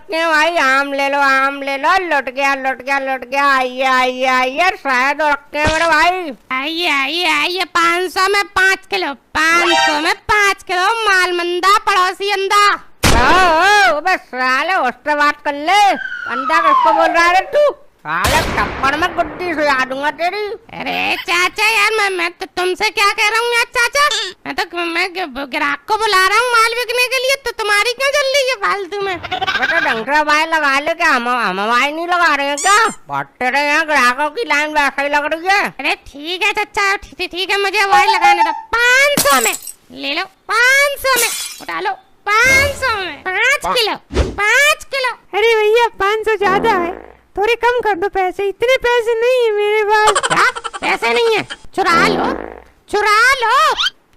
रखे हैं भाई। आम ले लो, आम ले लो। लुट गया, लुट गया, लुट गया। आइए आइए आइए, शहद रखे हैं मेरे भाई। आइए आइए आइए, 500 में 5 किलो, 500 में 5 किलो। मालमंदा पड़ोसी अंधा। ओ बस साले उससे बात कर ले। अंधा किसको बोल रहा है तू? साले थप्पड़ में गुड्डी सुला दूंगा तेरी। अरे चाचा यार, मैं तो तुमसे क्या कह रहा हूँ यार चाचा। मैं ग्राहक को बुला रहा हूँ माल बिकने के लिए, तो तुम्हारी क्यों चल रही है फालतू में? बेटा ढंग से भाई लगा ले। क्या हम भाई नहीं लगा रहे हैं क्या? बहुत तेरे यहाँ ग्राहकों की लाइन वैसा ही लग रही है। अरे ठीक है चाचा, ठीक है, मुझे वही लगाने दो। 500 में ले लो, 500 में उठा लो, 500 में 5 किलो, 5 किलो। अरे भैया 500 ज्यादा है, थोड़े कम कर दो पैसे। इतने पैसे नहीं है मेरे पास। क्या पैसे नहीं है? चुरा लो, चुरा लो।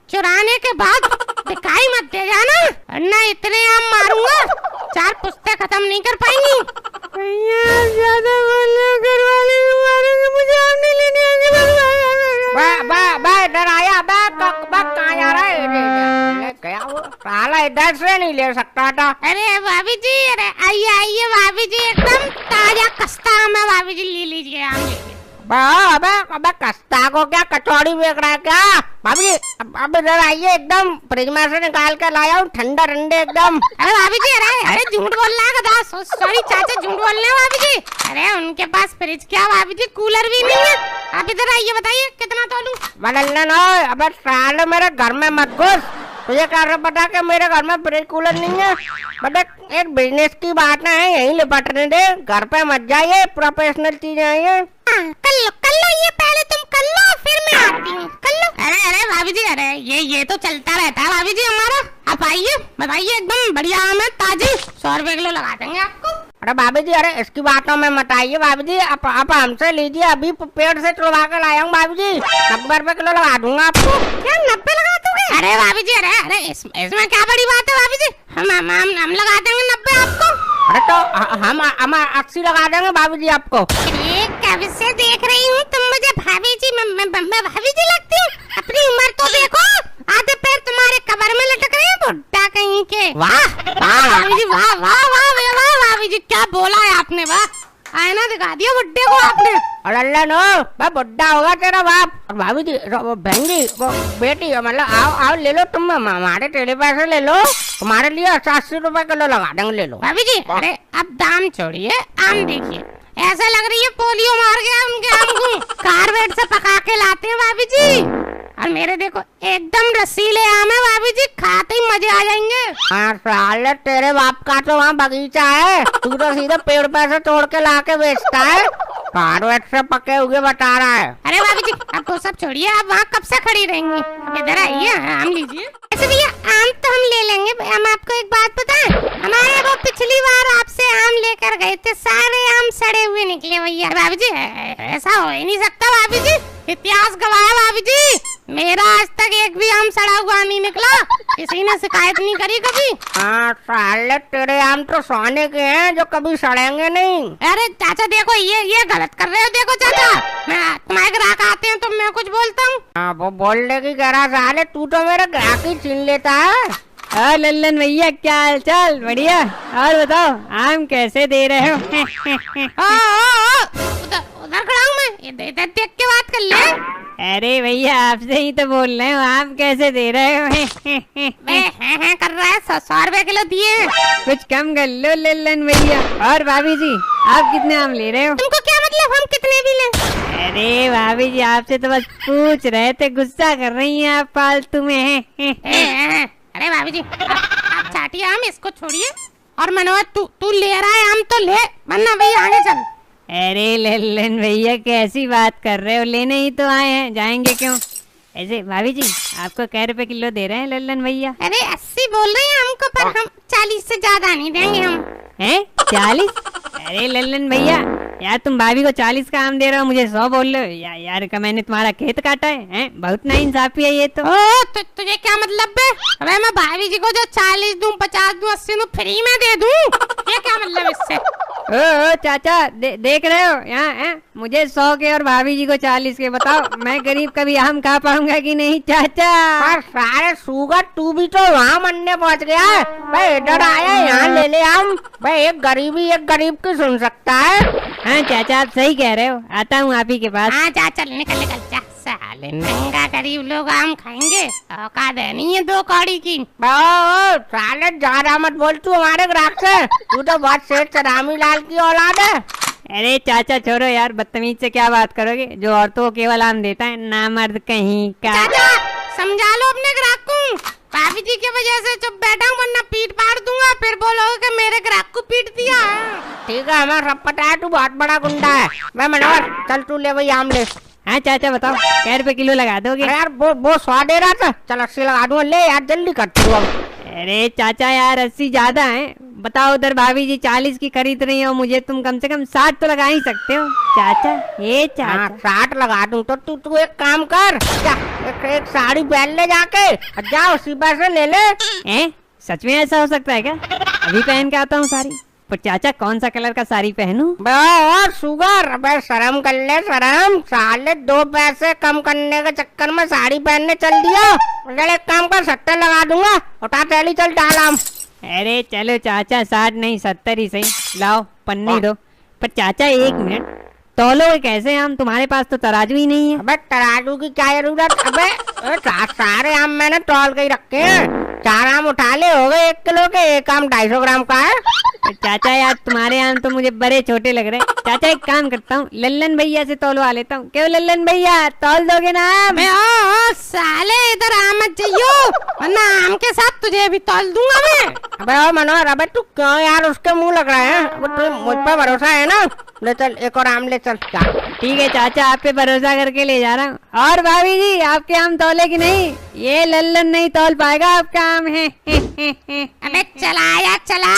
चुराने के बाद दिखाई मत दे जाना, वरना इतने आम मारूंगा 4 पुश्ते खत्म नहीं कर पाएंगी। भैया ज्यादा बोल रहे हो, घर वाले को मारेंगे, मुझे आम नहीं लेने बा इधर आया। कहाँ जा रहा है? क्या वो साला इधर से नहीं ले सकता था। अरे भाभी जी, अरे आइए आइए भाभी जी, एकदम ताजा कस्ता आम है भाभी जी, ले लीजिए आम लीजिए। अबे कस्ता को क्या कचौड़ी बेच रहा है क्या? भाभी अब इधर आइए, एकदम फ्रिज में से निकाल के लाया हूँ, ठंडा ठंडे एकदम। अरे भाभी जी, अरे झूठ बोल रहा है गधा। सॉरी चाचा, झूठ बोल रहे हैं भाभी जी। अरे उनके पास फ्रिज क्या भाभी जी, कूलर भी नहीं है। आप इधर आइए, बताइए कितना तोलूं? बदलना ना। अबे साले मेरे घर में मत घुस। तुझे क्या पता कि मेरे घर में फ्रिज कूलर नहीं है? बट एक बिजनेस की बात है, यही लिपटने दे। घर पे मत जाइए, प्रोफेशनल चीजें आई है। कर लो ये, पहले तुम कर लो, फिर मैं आती हूँ। कर लो। अरे भाभी जी, अरे ये तो चलता रहता है भाभी जी हमारा। आप आइए, बताइए, एकदम बढ़िया आम है, ताजी। 100 रुपए किलो लगा देंगे आपको। अरे भाभी जी, अरे इसकी बातों में मत आइए भाभी जी। आप हमसे लीजिए, अभी पेड़ से तोड़वा कर लाया हूँ भाभी जी। 90 रुपए किलो लगा दूंगा आपको। क्या 90 लगा दोगे? अरे भाभी जी, अरे इसमें क्या बड़ी बात है भाभी जी, हम लगा देंगे 90 आपको। अरे तो हम 80 लगा देंगे भाभी जी आपको। कब से देख रही हूँ तुम मुझे भाभी जी, मैं भाभी जी लगती हूँ। अपनी उम्र तो देखो, आधे पैर तुम्हारे कबर में लटक रहे हैं, बुड्ढा कहीं के। वाह भाभी जी, वाह वाह वाह वाह भाभी जी, क्या बोला है आपने? वाह, आईना दिखा दिया बुड्ढे को आपने। अरे अल्लाह नो, भाई बुड्ढा होगा तेरा बाप। और भाभी जी, बहन जी, वो बेटी, मतलब आओ ले लो तुम, हमारे टेढ़े पैसे ले लो, तुम्हारे लिए 80 रुपए किलो लगा देंगे, ले लो। भाभी जी, अरे अब दाम छोड़िए, आम देखिए, ऐसा लग रही है पोलियो मार गया उनके आम को। कारबेट से पका के लाते हैं भाभी जी। और मेरे देखो, एकदम रसीले आम है भाभी जी, खाते ही मजे आ जाएंगे। हाँ साले, तेरे बाप का तो वहाँ बगीचा है, तू तो सीधे पेड़ पे से तोड़ के ला के बेचता है। कारबेट से पके हुए बता रहा है। अरे भाभी जी, अब तो सब छोड़िए, आप वहाँ कब से खड़ी रहेंगी? इधर आइए, आम लीजिए। ऐसे भैया आम तो हम ले लेंगे। हम आपको एक बात बताएं, हमारे वो पिछली बार आपसे आम लेकर गए थे, सारे आम सड़े हुए निकले भैया। भाभी जी, ऐसा हो ही नहीं सकता भाभी जी, इतिहास गवाह है भाभी जी। मेरा आज तक एक भी आम सड़ा हुआ नहीं निकला, किसी ने शिकायत नहीं करी कभी। हाँ साले, तेरे आम तो सोने के हैं जो कभी सड़ेंगे नहीं। अरे चाचा देखो, ये गलत कर रहे हो। देखो चाचा, मैं तुम्हारे ग्राहक आते हैं तो मैं कुछ बोलता हूँ। हाँ, वो बोलने की कह रहा साले, तू तो मेरे ग्राहक ही छीन लेता है। लल्लन भैया, क्या हाल चाल? बढ़िया। और बताओ, आम कैसे दे रहे हो? उधर खड़ा हूँ मैं, इधर देख के बात कर ले। अरे भैया, आपसे ही तो बोल रहे हो, आम कैसे दे रहे हो? कर रहा है, 100 रुपए किलो दिए। कुछ कम कर लो लल्लन भैया। और भाभी जी, आप कितने आम ले रहे हो? तुमको क्या मतलब, हम कितने भी लें? अरे भाभी जी, आपसे तो बस पूछ रहे थे, गुस्सा कर रही हैं आप फालतू में। अरे भाभी जी, आप चाटिए आम, इसको छोड़िए। और मनोज, तू ले रहा है आम तो ले, वरना भैया आगे चल। अरे लल्लन भैया, कैसी बात कर रहे हो? लेने ही तो आए हैं, जाएंगे क्यों? ऐसे भाभी जी, आपको कै रुपए किलो दे रहे हैं लल्लन भैया? अरे 80 बोल रहे हैं हमको, पर हम 40 से ज्यादा नहीं देंगे हम। हैं 40? अरे लल्लन भैया, यार तुम भाभी को 40 का आम दे रहे हो, मुझे 100 बोल रहे हो यार। का मैंने तुम्हारा खेत काटा है? बहुत नाइंसाफी है ये तो। तुझे क्या मतलब है? अबे मैं भाभी जी को जो 40 दूं, 50 दूं, 80 दूं, फ्री में दे दूं, ये क्या मतलब इससे? ओ चाचा देख रहे हो यहाँ हैं? मुझे 100 के और भाभी जी को 40 के। बताओ मैं गरीब कभी आम खा पाऊंगा कि नहीं चाचा? पर सारे सुगर तू भी तो वहाँ मरने पहुँच गया है भाई। इधर आया यहाँ ले ले आम भाई। एक गरीब की सुन सकता है। हाँ चाचा आप सही कह रहे हो, आता हूँ आप ही के पास। हाँ जा चल निकल निकल जा। साले नंगा गरीब लोग आम खाएंगे, औकात है नहीं है 2 कौड़ी की। साले ज्यादा मत बोल तू हमारे ग्राहक से। तू तो बहुत सेठ रामी लाल की औलाद है। अरे चाचा छोड़ो यार, बदतमीज से क्या बात करोगे? जो औरतों को केवल आम देता है, नामर्द कहीं का। चाचा समझा लो अपने ग्राहक को। भाभी जी की वजह से चुप बैठा हूँ, वरना पीट पाड़ दूंगा। फिर बोलोगे कि मेरे ग्राहक को पीट दिया। ठीक है हमें सब पता है, तू बहुत बड़ा गुंडा है। मैं मनोहर चल तू ले वही आम ले। हाँ चाचा बताओ, क्या रुपए किलो लगा दोगे? अरे यार वो 100 दे रहा था, चल 80 लगा दूंगा। ले यार जल्दी कर तू अब। अरे चाचा यार 80 ज्यादा है। बताओ उधर भाभी जी 40 की खरीद रही हो, मुझे तुम कम से कम 60 तो लगा ही सकते हो चाचा। ये चाचा हाँ 60 लगा दूं तो तू एक काम कर, जा एक साड़ी पहन ले जाके, जा उसी पैसे ले ले। सच में ऐसा हो सकता है क्या? अभी पहन के आता हूँ साड़ी। पर चाचा कौन सा कलर का साड़ी पहनूं? और सुगर अबे शर्म कर ले शर्म। साले 2 पैसे कम करने के चक्कर में साड़ी पहनने चल दिया। चल एक काम कर 70 लगा दूंगा। उठा थैली चल डाल। अरे चलो चाचा 60 नहीं 70 ही सही। लाओ पन्नी दो। पर चाचा 1 मिनट, तौलोगे कैसे आम? तुम्हारे पास तो तराजू ही नहीं है। अबे तराजू की क्या जरूरत? अबे सारे आम मैंने तौल के ही रखे हैं। 4 आम उठा ले, हो गए 1 किलो के। 1 आम 250 ग्राम का है। चाचा यार तुम्हारे आम तो मुझे बड़े छोटे लग रहे। चाचा एक काम करता हूँ, लल्लन भैया से तौलवा लेता हूँ। क्यों लल्लन भैया तौल दोगे ना आम? ओ साले इधर आ मत जाइयो, वरना आम के साथ तुझे भी तौल दूंगा मैं। अबे ओ मनोहर, अबे तू क्यों यार उसके मुंह लग रहा है? अब तुझे मुझ पर भरोसा है ना? ले चल एक और आम ले चल। ठीक है चाचा, आप पे भरोसा करके ले जा रहा हूँ। और भाभी जी आपके आम तौले की नहीं? ये लल्लन नहीं तौल पाएगा आपका आम है। अबे चला या चला।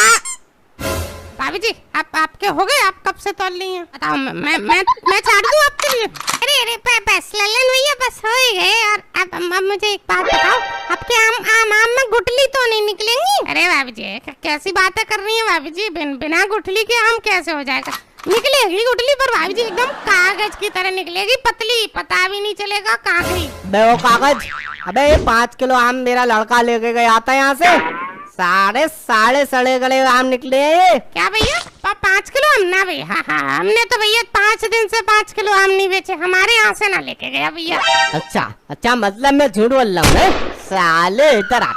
भाभी जी आपके हो गए? आप कब से तौल रही हैं? बताओ मैं छाड़ दूं आपके लिए? अरे बस लल्लन भैया बस हो ही गए। और अब मुझे एक बात बताओ, आपके आम में गुठली तो नहीं निकलेंगी? अरे भाभी जी कैसी बातें कर रही हैं भाभी जी? बिना गुठली के आम कैसे हो जाएगा? निकलेगी गुठली, पर भाभी जी एकदम कागज की तरह निकलेगी, पतली, पता भी नहीं चलेगा कहाँ गई। बे वो कागज, अबे ये 5 किलो आम मेरा लड़का लेके गया था यहाँ से। साढ़े सड़े गले आम निकले हैं। क्या भैया 5 किलो आम? ना भैया, हाँ हमने तो भैया 5 दिन से 5 किलो आम नहीं बेचे, हमारे यहाँ से ना लेके गया भैया। अच्छा मतलब मैं झूठ बोल रहा हूँ। साले इधर आ।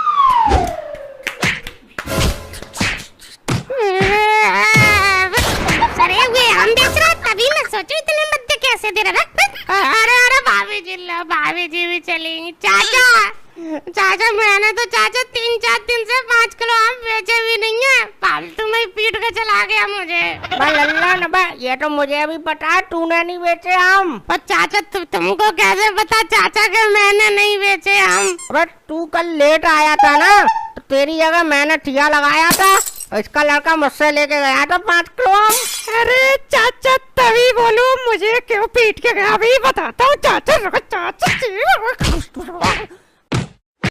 सड़े हुए आम बेच रहा, तभी मैं सोचू इतने मध्य कैसे दे रहा। अरे भाभी जी भी चलेंगी। चाचा मैंने तो 3-4 दिन से 5 किलो आम बेचे भी नहीं है। फालतू में पीट के चला गया मुझे। लल्ला ये तो मुझे भी पता है तूने नहीं बेचे आम। पर चाचा तुमको कैसे पता चाचा के मैंने नहीं बेचे आम? अबे तू कल लेट आया था ना, तो तेरी जगह मैंने ठिया लगाया था। इसका लड़का मुझसे लेके गया था 5 किलो आम। अरे चाचा तभी बोलूं मुझे क्यों पीट के गया, अभी बताता हूँ